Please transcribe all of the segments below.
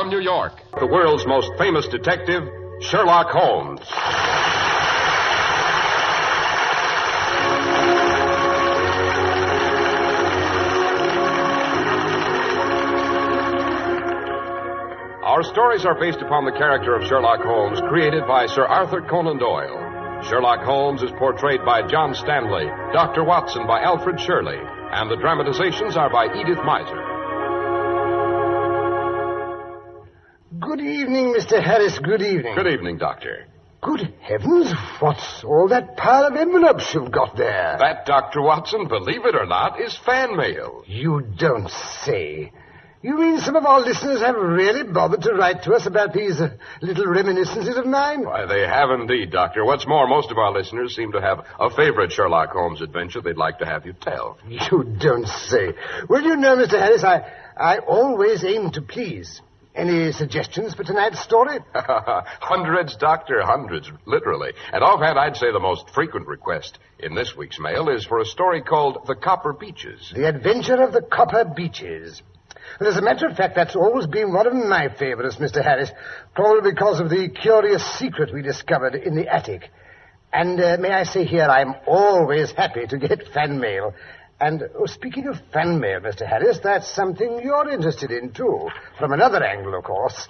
from New York, the world's most famous detective, Sherlock Holmes. Our stories are based upon the character of Sherlock Holmes, created by Sir Arthur Conan Doyle. Sherlock Holmes is portrayed by John Stanley, Dr. Watson by Alfred Shirley, and the dramatizations are by Edith Meiser. Good evening, Mr. Harris. Good evening. Good evening, Doctor. Good heavens, what's all that pile of envelopes you've got there? That, Dr. Watson, believe it or not, is fan mail. You don't say. You mean some of our listeners have really bothered to write to us about these little reminiscences of mine? Why, they have indeed, Doctor. What's more, most of our listeners seem to have a favorite Sherlock Holmes adventure they'd like to have you tell. You don't say. Well, you know, Mr. Harris, I always aim to please. Any suggestions for tonight's story? Hundreds, Doctor, hundreds, literally. And offhand, I'd say the most frequent request in this week's mail is for a story called The Copper Beeches. The Adventure of the Copper Beeches. Well, as a matter of fact, that's always been one of my favorites, Mr. Harris, probably because of the curious secret we discovered in the attic. And may I say here, I'm always happy to get fan mail. And speaking of fan mail, Mr. Harris, that's something you're interested in, too. From another angle, of course.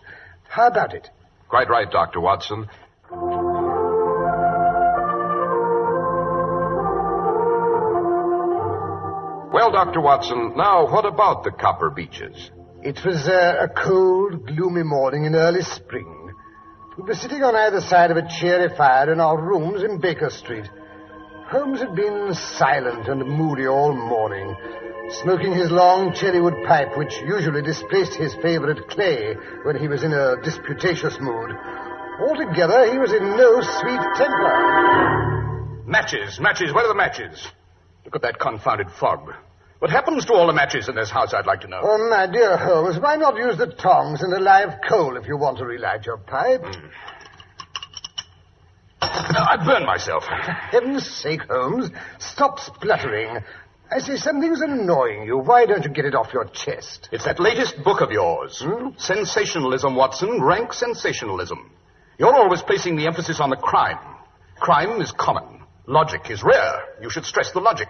How about it? Quite right, Dr. Watson. Well, Dr. Watson, now what about the Copper Beeches? It was a cold, gloomy morning in early spring. We were sitting on either side of a cheery fire in our rooms in Baker Street. Holmes had been silent and moody all morning, smoking his long cherrywood pipe, which usually displaced his favorite clay when he was in a disputatious mood. Altogether, he was in no sweet temper. Matches, where are the matches? Look at that confounded fog. What happens to all the matches in this house, I'd like to know? Oh, my dear Holmes, why not use the tongs and a live coal if you want to relight your pipe? I burned myself. For heaven's sake, Holmes, stop spluttering. I say something's annoying you. Why don't you get it off your chest? It's that latest book of yours. Sensationalism, Watson, rank sensationalism. You're always placing the emphasis on the crime. Crime is common. Logic is rare. You should stress the logic.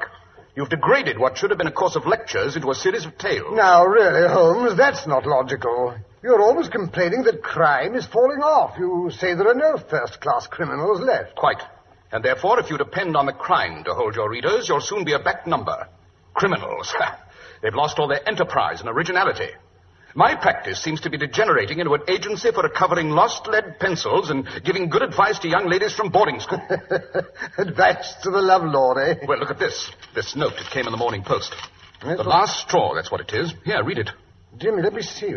You've degraded what should have been a course of lectures into a series of tales. Now, really, Holmes, that's not logical. You're always complaining that crime is falling off. You say there are no first-class criminals left. Quite. And therefore, if you depend on the crime to hold your readers, you'll soon be a back number. Criminals. They've lost all their enterprise and originality. My practice seems to be degenerating into an agency for recovering lost lead pencils and giving good advice to young ladies from boarding school. Advice to the lovelord, eh? Well, look at this. This note. It came in the Morning Post. Yes, the last straw, that's what it is. Here, read it. Dear me, let me see.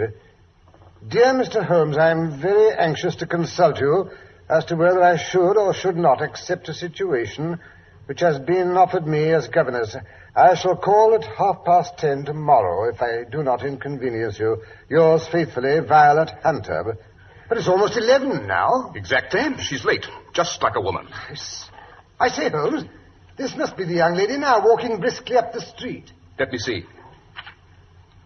Dear Mr. Holmes, I'm very anxious to consult you as to whether I should or should not accept a situation which has been offered me as governess. I shall call at 10:30 tomorrow if I do not inconvenience you. Yours faithfully, Violet Hunter. But it's almost 11 now. Exactly. She's late. Just like a woman. I say, Holmes, this must be the young lady now walking briskly up the street. Let me see.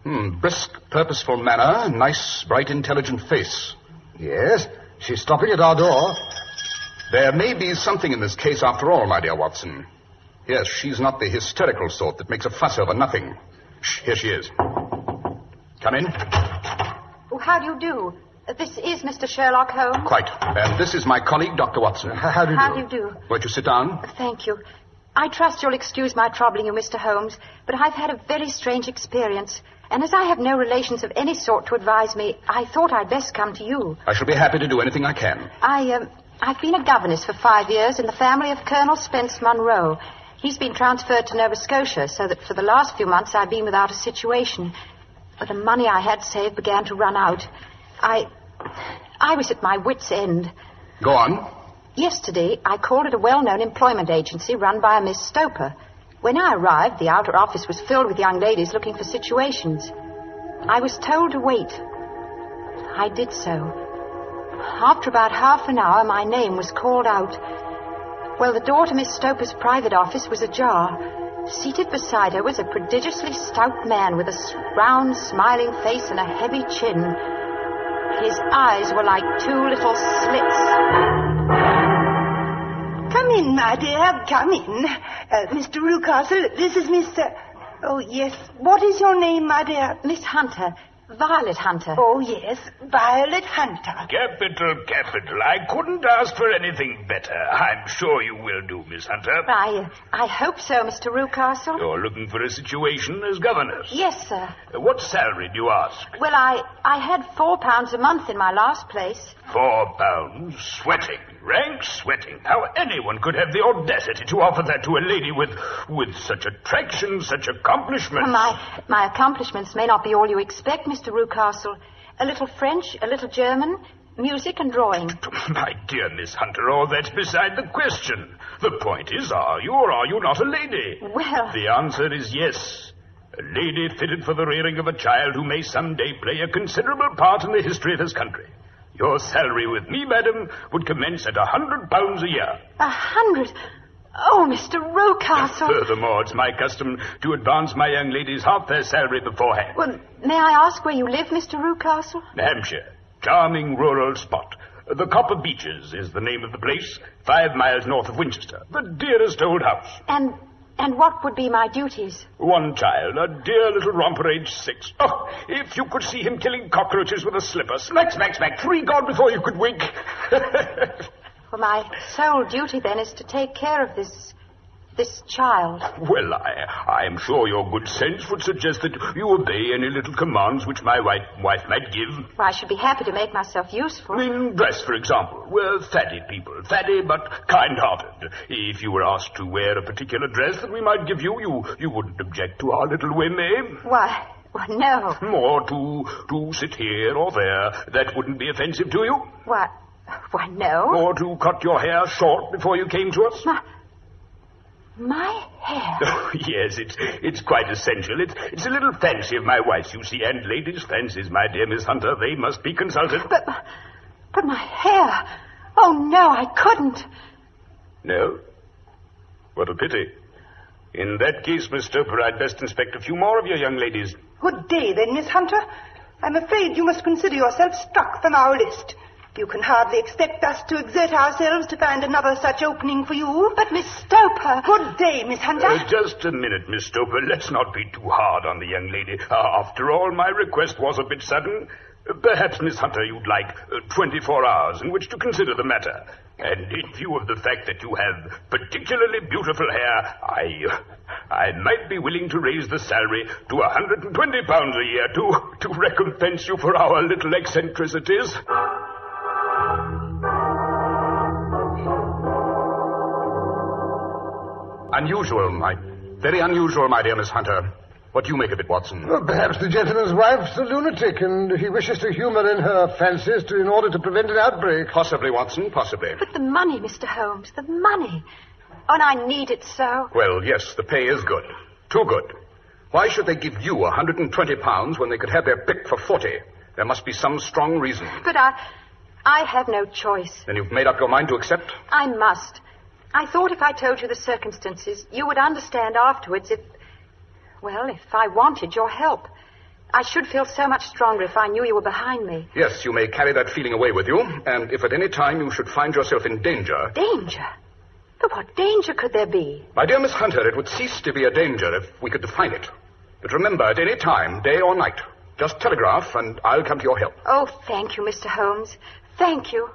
Brisk, purposeful manner, nice, bright, intelligent face. Yes, she's stopping at our door. There may be something in this case after all, my dear Watson. Yes, she's not the hysterical sort that makes a fuss over nothing. Shh, here she is. Come in. Oh, how do you do? This is Mr. Sherlock Holmes. Quite. And this is my colleague, Dr. Watson. How do you do? How do you do? Won't you sit down? Thank you. I trust you'll excuse my troubling you, Mr. Holmes, but I've had a very strange experience. And as I have no relations of any sort to advise me, I thought I'd best come to you. I shall be happy to do anything I can. I've been a governess for 5 years in the family of Colonel Spence Munro. He's been transferred to Nova Scotia, so that for the last few months I've been without a situation. But the money I had saved began to run out. I was at my wit's end. Go on. Yesterday, I called at a well-known employment agency run by a Miss Stoper. When I arrived, the outer office was filled with young ladies looking for situations. I was told to wait. I did so. After about half an hour, my name was called out. Well, the door to Miss Stoper's private office was ajar. Seated beside her was a prodigiously stout man with a round, smiling face and a heavy chin. His eyes were like two little slits. Come in, my dear, come in. Mr. Rucastle, this is Mr... Oh, yes. What is your name, my dear? Miss Hunter. Violet Hunter. Oh, yes, Violet Hunter. Capital. I couldn't ask for anything better. I'm sure you will do, Miss Hunter. I hope so, Mr. Rucastle. You're looking for a situation as governess? Yes, sir. What salary do you ask? Well, I had £4 a month in my last place. £4? Sweating. Rank sweating. How anyone could have the audacity to offer that to a lady with such attraction, such accomplishments. My accomplishments may not be all you expect, Mr. Rucastle. A little French, a little German, music and drawing. My dear Miss Hunter, all that's beside the question. The point is, are you or are you not a lady? Well... The answer is yes. A lady fitted for the rearing of a child who may someday play a considerable part in the history of this country. Your salary with me, madam, would commence at £100 a year. 100? Oh, Mr. Rucastle. Furthermore, it's my custom to advance my young ladies half their salary beforehand. Well, may I ask where you live, Mr. Rucastle? Hampshire. Charming rural spot. The Copper Beeches is the name of the place, 5 miles north of Winchester. The dearest old house. And what would be my duties? One child, a dear little romper aged 6. Oh, if you could see him killing cockroaches with a slipper. Smack, smack, smack. 3 gone before you could wink. Well, my sole duty, then, is to take care of this child. Well, I am sure your good sense would suggest that you obey any little commands which my wife might give. Well, I should be happy to make myself useful. In dress, for example. We're fatty people. Fatty but kind-hearted. If you were asked to wear a particular dress that we might give you, you wouldn't object to our little whim, eh? Why, no. Or to sit here or there. That wouldn't be offensive to you? Why, no. Or to cut your hair short before you came to us? My hair? Oh, yes, it's quite essential. It's a little fancy of my wife's, you see, and ladies' fancies, my dear Miss Hunter, they must be consulted. But my hair... Oh, no, I couldn't. No? What a pity. In that case, Miss Stoper, I'd best inspect a few more of your young ladies. Good day, then, Miss Hunter. I'm afraid you must consider yourself struck from our list. You can hardly expect us to exert ourselves to find another such opening for you. But, Miss Stoper... Good day, Miss Hunter. Just a minute, Miss Stoper. Let's not be too hard on the young lady. After all, my request was a bit sudden. Perhaps, Miss Hunter, you'd like 24 hours in which to consider the matter. And in view of the fact that you have particularly beautiful hair, I might be willing to raise the salary to £120 a year to recompense you for our little eccentricities. Very unusual, my dear Miss Hunter. What do you make of it, Watson? Well, perhaps the gentleman's wife's a lunatic, and he wishes to humor in her fancies in order to prevent an outbreak. Possibly, Watson, possibly. But the money, Mr. Holmes, the money. Oh, and I need it so. Well, yes, the pay is good. Too good. Why should they give you £120 when they could have their pick for 40? There must be some strong reason. But I have no choice. Then you've made up your mind to accept? I must. I thought if I told you the circumstances, you would understand afterwards if I wanted your help. I should feel so much stronger if I knew you were behind me. Yes, you may carry that feeling away with you, and if at any time you should find yourself in danger... Danger? But what danger could there be? My dear Miss Hunter, it would cease to be a danger if we could define it. But remember, at any time, day or night, just telegraph and I'll come to your help. Oh, thank you, Mr. Holmes. Thank you.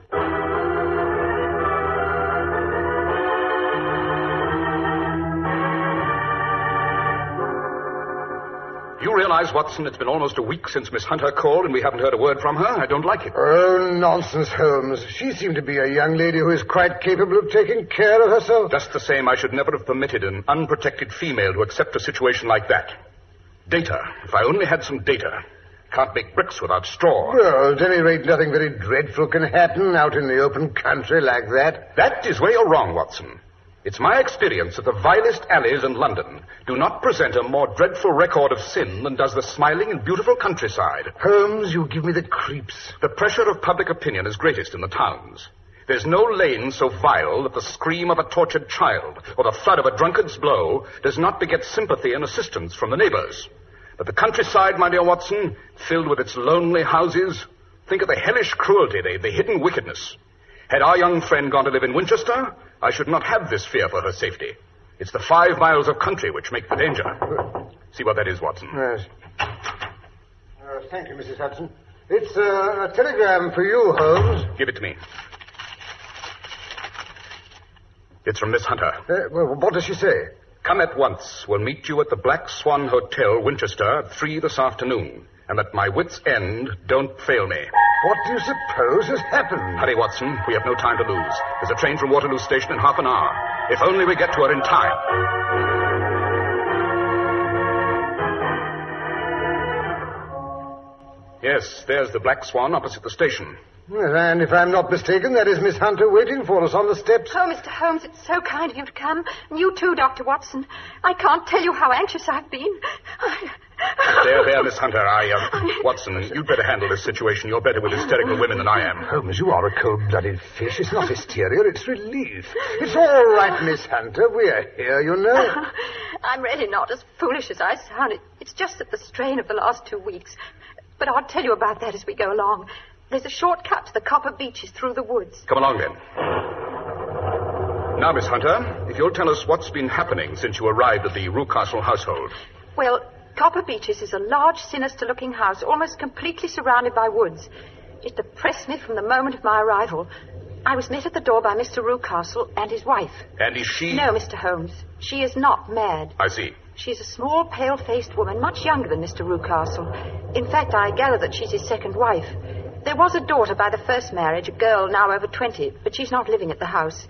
You realize, Watson, it's been almost a week since Miss Hunter called and we haven't heard a word from her. I don't like it. Oh, nonsense, Holmes. She seemed to be a young lady who is quite capable of taking care of herself. Just the same, I should never have permitted an unprotected female to accept a situation like that. Data. If I only had some data. Can't make bricks without straw. Well, at any rate, nothing very dreadful can happen out in the open country like that. That is where you're wrong, Watson. It's my experience that the vilest alleys in London do not present a more dreadful record of sin than does the smiling and beautiful countryside. Holmes, you give me the creeps. The pressure of public opinion is greatest in the towns. There's no lane so vile that the scream of a tortured child or the flood of a drunkard's blow does not beget sympathy and assistance from the neighbors. But the countryside, my dear Watson, filled with its lonely houses, Think of the hellish cruelty, the hidden wickedness. Had our young friend gone to live in Winchester, I should not have this fear for her safety. It's the 5 miles of country which make the danger. See what that is, Watson. Yes. Thank you, Mrs. Hudson. It's a telegram for you, Holmes. Give it to me. It's from Miss Hunter. Well, what does she say? Come at once. We'll meet you at the Black Swan Hotel, Winchester, at 3 this afternoon. And at my wit's end, don't fail me. What do you suppose has happened? Hurry, Watson. We have no time to lose. There's a train from Waterloo Station in half an hour. If only we get to her in time. Yes, there's the Black Swan opposite the station. Yes, and if I'm not mistaken, that is Miss Hunter waiting for us on the steps. Oh, Mr. Holmes, it's so kind of you to come. And you too, Dr. Watson. I can't tell you how anxious I've been. There, Miss Hunter. Watson, you'd better handle this situation. You're better with hysterical women than I am. Holmes, you are a cold-blooded fish. It's not hysteria, it's relief. It's all right, Miss Hunter. We're here, you know. I'm really not as foolish as I sound. It's just that the strain of the last 2 weeks. But I'll tell you about that as we go along. There's a shortcut to the copper beeches through the woods. Come along, then. Now, Miss Hunter, if you'll tell us what's been happening since you arrived at the Rucastle household. Well, Copper Beeches is a large, sinister-looking house almost completely surrounded by woods. It depressed me from the moment of my arrival. I was met at the door by Mr. Rucastle and his wife. And is she... No, Mr. Holmes. She is not mad. I see. She's a small, pale-faced woman, much younger than Mr. Rucastle. In fact, I gather that she's his second wife. There was a daughter by the first marriage, a girl now over 20, but she's not living at the house.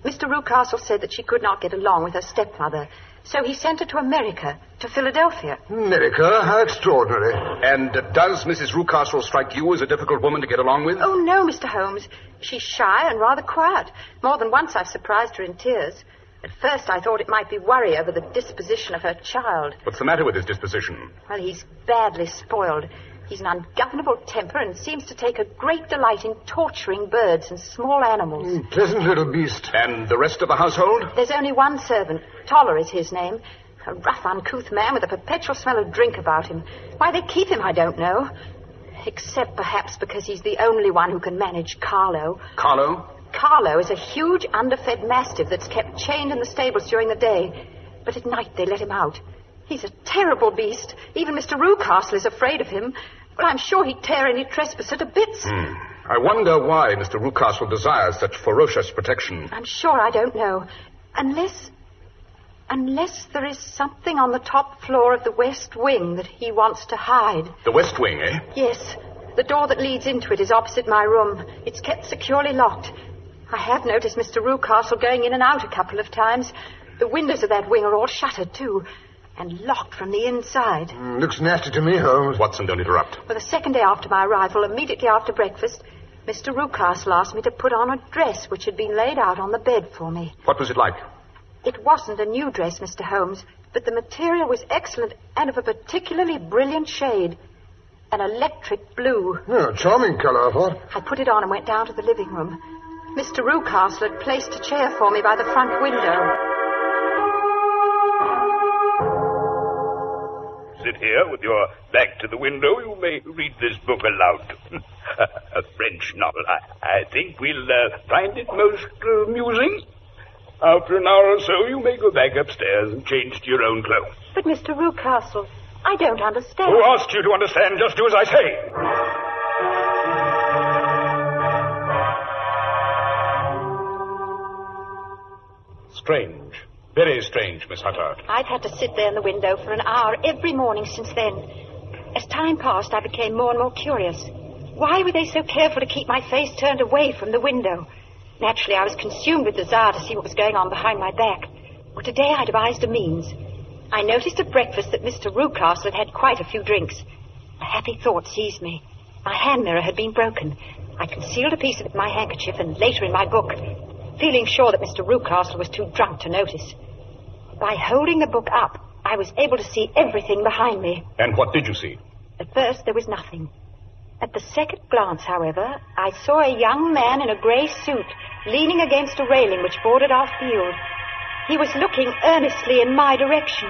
Mr. Rucastle said that she could not get along with her stepmother, so he sent her to America, to Philadelphia. America? How extraordinary. And does Mrs. Rucastle strike you as a difficult woman to get along with? Oh, no, Mr. Holmes. She's shy and rather quiet. More than once I've surprised her in tears. At first I thought it might be worry over the disposition of her child. What's the matter with his disposition? Well, he's badly spoiled. He's an ungovernable temper and seems to take a great delight in torturing birds and small animals. Pleasant little beast. And the rest of the household? There's only one servant. Toller is his name. A rough, uncouth man with a perpetual smell of drink about him. Why they keep him, I don't know. Except perhaps because he's the only one who can manage Carlo. Carlo? Carlo is a huge, underfed mastiff that's kept chained in the stables during the day. But at night they let him out. He's a terrible beast. Even Mr. Rucastle is afraid of him. But I'm sure he'd tear any trespasser to bits. I wonder why Mr. Rucastle desires such ferocious protection. I'm sure I don't know. Unless there is something on the top floor of the West Wing that he wants to hide. The West Wing, eh? Yes. The door that leads into it is opposite my room. It's kept securely locked. I have noticed Mr. Rucastle going in and out a couple of times. The windows of that wing are all shuttered, too. And locked from the inside. Looks nasty to me, Holmes. Watson, don't interrupt. Well, the second day after my arrival, immediately after breakfast, Mr. Rucastle asked me to put on a dress which had been laid out on the bed for me. What was it like? It wasn't a new dress, Mr. Holmes, but the material was excellent and of a particularly brilliant shade. An electric blue. Oh, charming colour, I thought. I put it on and went down to the living room. Mr. Rucastle had placed a chair for me by the front window. Sit here with your back to the window. You may read this book aloud. A French novel. I think we'll find it most amusing. After an hour or so, you may go back upstairs and change to your own clothes. But, Mr. Rucastle, I don't understand. Who asked you to understand? Just do as I say. Strange. Very strange, Miss Hunter. I've had to sit there in the window for an hour every morning since then. As time passed, I became more and more curious. Why were they so careful to keep my face turned away from the window? Naturally, I was consumed with desire to see what was going on behind my back. Well, today I devised a means. I noticed at breakfast that Mr. Rucastle had quite a few drinks. A happy thought seized me. My hand mirror had been broken. I concealed a piece of it in my handkerchief and later in my book, feeling sure that Mr. Rucastle was too drunk to notice. By holding the book up, I was able to see everything behind me. And what did you see? At first, there was nothing. At the second glance, however, I saw a young man in a grey suit leaning against a railing which bordered our field. He was looking earnestly in my direction.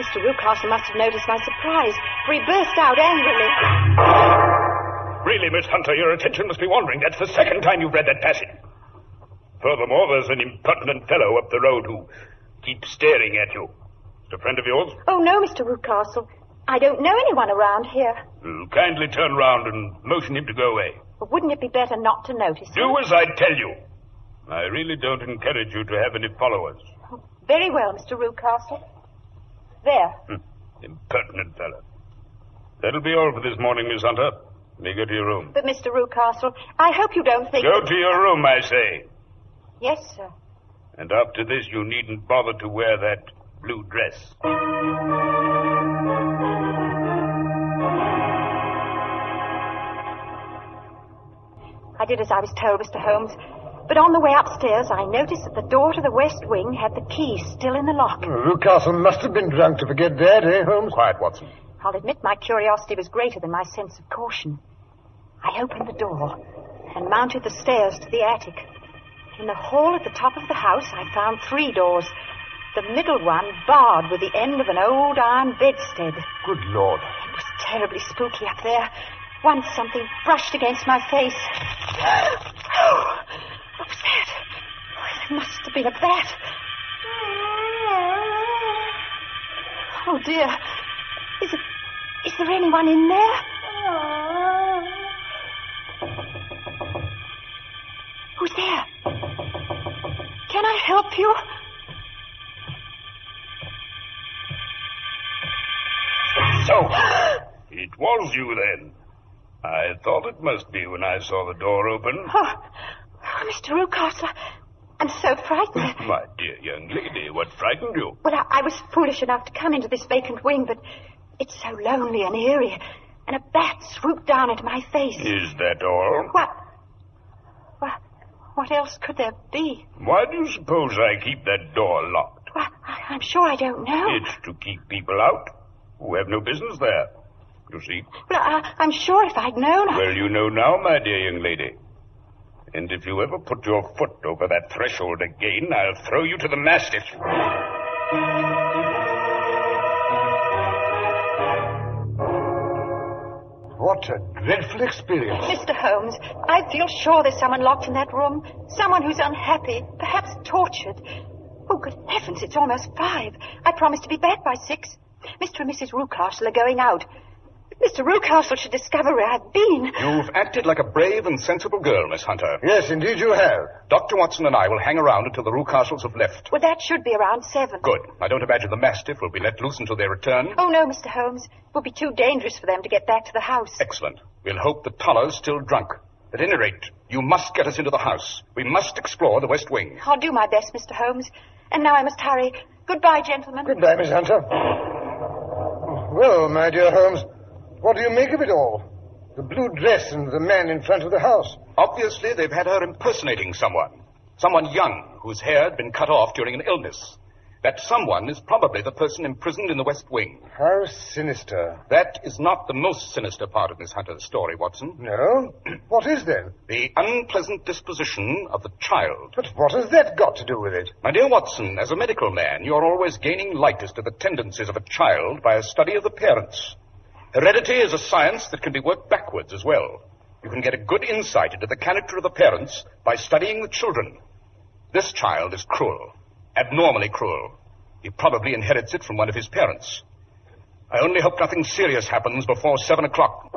Mr. Rucastle must have noticed my surprise, for he burst out angrily. Really, Miss Hunter, your attention must be wandering. That's the second time you've read that passage. Furthermore, there's an impertinent fellow up the road who keeps staring at you. Is it a friend of yours? Oh, no, Mr. Rucastle. I don't know anyone around here. Kindly turn round and motion him to go away. But wouldn't it be better not to notice him? Do as I tell you. I really don't encourage you to have any followers. Oh, very well, Mr. Rucastle. There. Impertinent fellow. That'll be all for this morning, Miss Hunter. May go to your room. But, Mr. Rucastle, I hope you don't think... Go to your room, I say. Yes, sir. And after this, you needn't bother to wear that blue dress. I did as I was told, Mr. Holmes. But on the way upstairs, I noticed that the door to the west wing had the key still in the lock. Rucastle must have been drunk to forget that, eh, Holmes? Quiet, Watson. I'll admit my curiosity was greater than my sense of caution. I opened the door and mounted the stairs to the attic. In the hall at the top of the house, I found 3 doors. The middle one barred with the end of an old iron bedstead. Good Lord. It was terribly spooky up there. Once something brushed against my face. Oh, what was that? Oh, there must have been a bat. Oh, dear. Is there anyone in there? Who's there? Can I help you? So, it was you then. I thought it must be when I saw the door open. Oh, Mr. Rucastle, I'm so frightened. My dear young lady, what frightened you? Well, I was foolish enough to come into this vacant wing, but it's so lonely and eerie, and a bat swooped down into my face. Is that all? What else could there be? Why do you suppose I keep that door locked? Well, I'm sure I don't know. It's to keep people out who have no business there, you see. Well, I'm sure if I'd known... Well, you know now, my dear young lady. And if you ever put your foot over that threshold again, I'll throw you to the mastiff. What a dreadful experience. Mr. Holmes, I feel sure there's someone locked in that room. Someone who's unhappy, perhaps tortured. Oh, good heavens, it's almost 5. I promised to be back by 6. Mr. and Mrs. Rucastle are going out. Mr. Rucastle should discover where I've been. You've acted like a brave and sensible girl, Miss Hunter. Yes, indeed you have. Dr. Watson and I will hang around until the Rucastles have left. Well, that should be around 7. Good. I don't imagine the Mastiff will be let loose until they return. Oh, no, Mr. Holmes. It would be too dangerous for them to get back to the house. Excellent. We'll hope that Toller's still drunk. At any rate, you must get us into the house. We must explore the West Wing. I'll do my best, Mr. Holmes. And now I must hurry. Goodbye, gentlemen. Goodbye, Miss Hunter. Well, my dear Holmes, what do you make of it all? The blue dress and the man in front of the house. Obviously, they've had her impersonating someone. Someone young, whose hair had been cut off during an illness. That someone is probably the person imprisoned in the West Wing. How sinister. That is not the most sinister part of Miss Hunter's story, Watson. No? What is then? The unpleasant disposition of the child. But what has that got to do with it? My dear Watson, as a medical man, you're always gaining light as to the tendencies of a child by a study of the parents. Heredity is a science that can be worked backwards as well. You can get a good insight into the character of the parents by studying the children. This child is cruel. Abnormally cruel. He probably inherits it from one of his parents. I only hope nothing serious happens before 7 o'clock.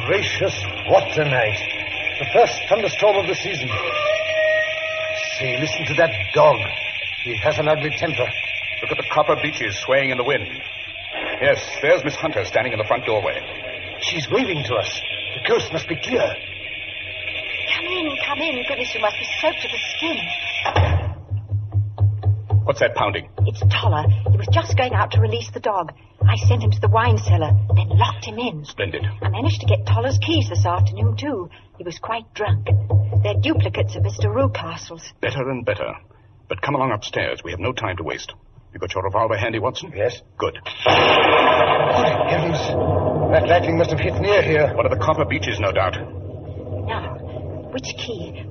Gracious, what a night. The first thunderstorm of the season. Say, listen to that dog. He has an ugly temper. Look at the copper beeches swaying in the wind. Yes, there's Miss Hunter standing in the front doorway. She's waving to us. The coast must be clear. Come in. Goodness, you must be soaked to the skin. What's that pounding? It's Toller. He was just going out to release the dog. I sent him to the wine cellar, then locked him in. Splendid. I managed to get Toller's keys this afternoon, too. He was quite drunk. They're duplicates of Mr. Rucastle's. Better and better. But come along upstairs. We have no time to waste. You got your revolver handy, Watson? Yes. Good. Good heavens. That lightning must have hit near here. One of the copper beeches, no doubt. Now, which key?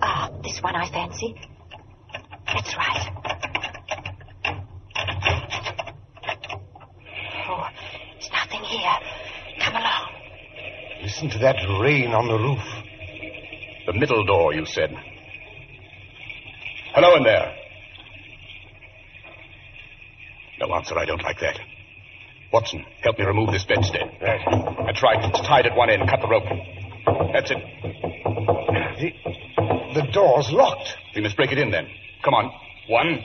Ah, this one, I fancy. That's right. Oh, there's nothing here. Come along. Listen to that rain on the roof. The middle door, you said. Hello in there. No answer. I don't like that. Watson, help me remove this bedstead. Right. That's right. It's tied at one end. Cut the rope. That's it. The door's locked. We must break it in then. Come on. 1,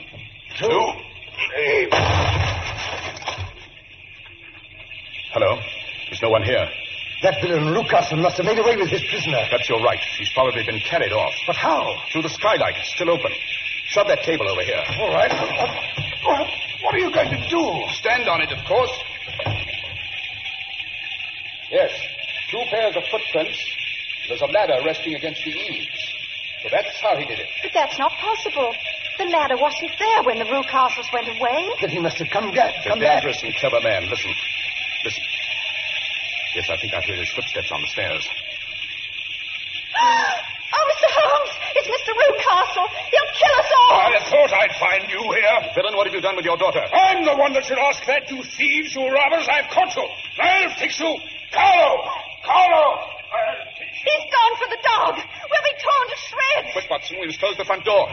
2, 3. Hello. There's no one here. That villain Rucastle must have made away with his prisoner. Perhaps you're right. She's probably been carried off. But how? Through the skylight. It's still open. Shove that table over here. All right. What are you going to do? Stand on it, of course. Yes. 2 pairs of footprints. There's a ladder resting against the eaves. So that's how he did it. But that's not possible. The ladder wasn't there when the Rucastles went away. Then he must have come back. A dangerous and clever man. Listen. Listen. Yes, I think I hear his footsteps on the stairs. Oh, Mr. Holmes! It's Mr. Rucastle! He'll kill us all! I thought I'd find you here. Villain, what have you done with your daughter? I'm the one that should ask that, you thieves, you robbers. I've caught you. I'll fix you. Carlo! Carlo! He's gone for the dog! We'll be torn to shreds! Quick, Watson, we must close the front door.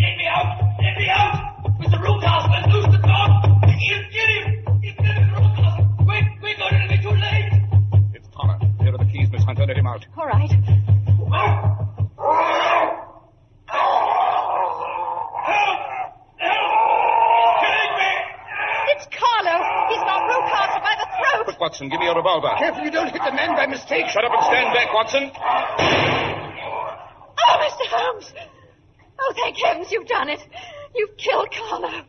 Let me out! Let me out! Mr. Rucastle has loosed the dog! He'll kill him! He's killing Mr. Rucastle! Quick, quick, or it'll be too late! It's Connor. Here are the keys, Miss Hunter. Let him out. All right. It's Carlo. He's got Rucastle by the throat. Quick, Watson, give me your revolver. Careful you don't hit the man by mistake. Shut up and stand back, Watson. Oh, Mr. Holmes. Oh, thank heavens you've done it. You've killed Carlo. Oh,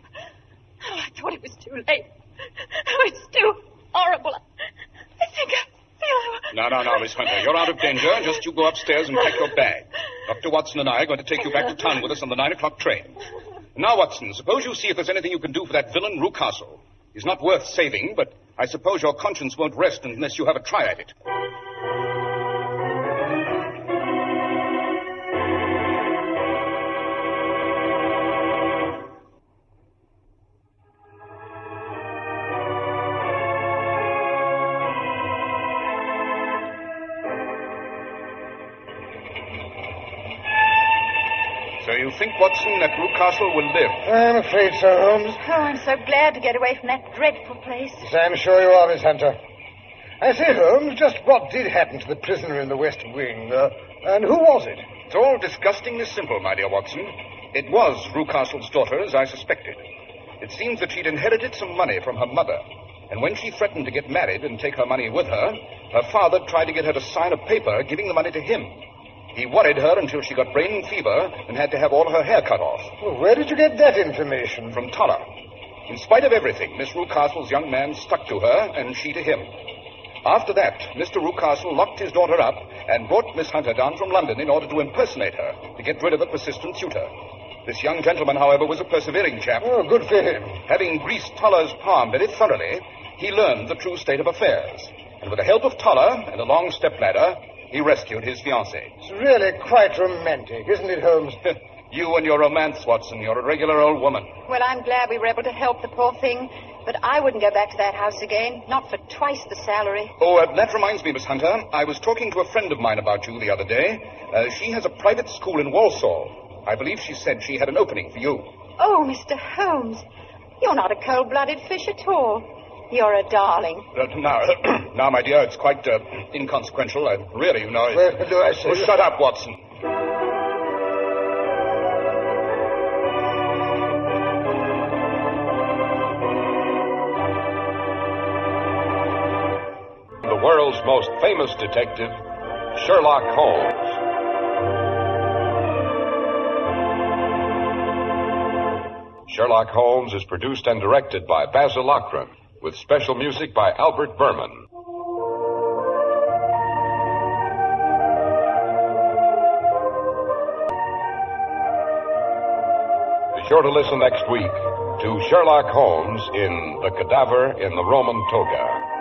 I thought it was too late. Oh, it's too horrible. I think I feel... No, Miss Hunter. You're out of danger. Just you go upstairs and pack your bag. Dr. Watson and I are going to take you back to town with us on the 9 o'clock train. Now, Watson, suppose you see if there's anything you can do for that villain Rucastle. He's not worth saving, but I suppose your conscience won't rest unless you have a try at it. So you think, Watson, that Rucastle will live? I'm afraid so, Holmes. Oh, I'm so glad to get away from that dreadful place. Yes, I'm sure you are, Miss Hunter. I say, Holmes, just what did happen to the prisoner in the West Wing? And who was it? It's all disgustingly simple, my dear Watson. It was Rucastle's daughter, as I suspected. It seems that she'd inherited some money from her mother. And when she threatened to get married and take her money with her, her father tried to get her to sign a paper giving the money to him. He worried her until she got brain fever and had to have all her hair cut off. Well, where did you get that information? From Toller. In spite of everything, Miss Rucastle's young man stuck to her, and she to him. After that, Mr. Rucastle locked his daughter up and brought Miss Hunter down from London in order to impersonate her, to get rid of a persistent suitor. This young gentleman, however, was a persevering chap. Oh, good for him. Having greased Toller's palm very thoroughly, he learned the true state of affairs. And with the help of Toller and a long stepladder, he rescued his fiancée. It's really quite romantic, isn't it, Holmes? You and your romance, Watson. You're a regular old woman. Well, I'm glad we were able to help the poor thing, but I wouldn't go back to that house again, not for twice the salary. Oh, that reminds me, Miss Hunter. I was talking to a friend of mine about you the other day. She has a private school in Walsall. I believe she said she had an opening for you. Oh, Mr. Holmes, you're not a cold-blooded fish at all. You're a darling. Now, my dear, it's quite inconsequential. Really, you know... Well, do I say... Oh, shut up, Watson. The world's most famous detective, Sherlock Holmes. Sherlock Holmes is produced and directed by Basil Lochran, with special music by Albert Berman. Be sure to listen next week to Sherlock Holmes in The Cadaver in the Roman Toga.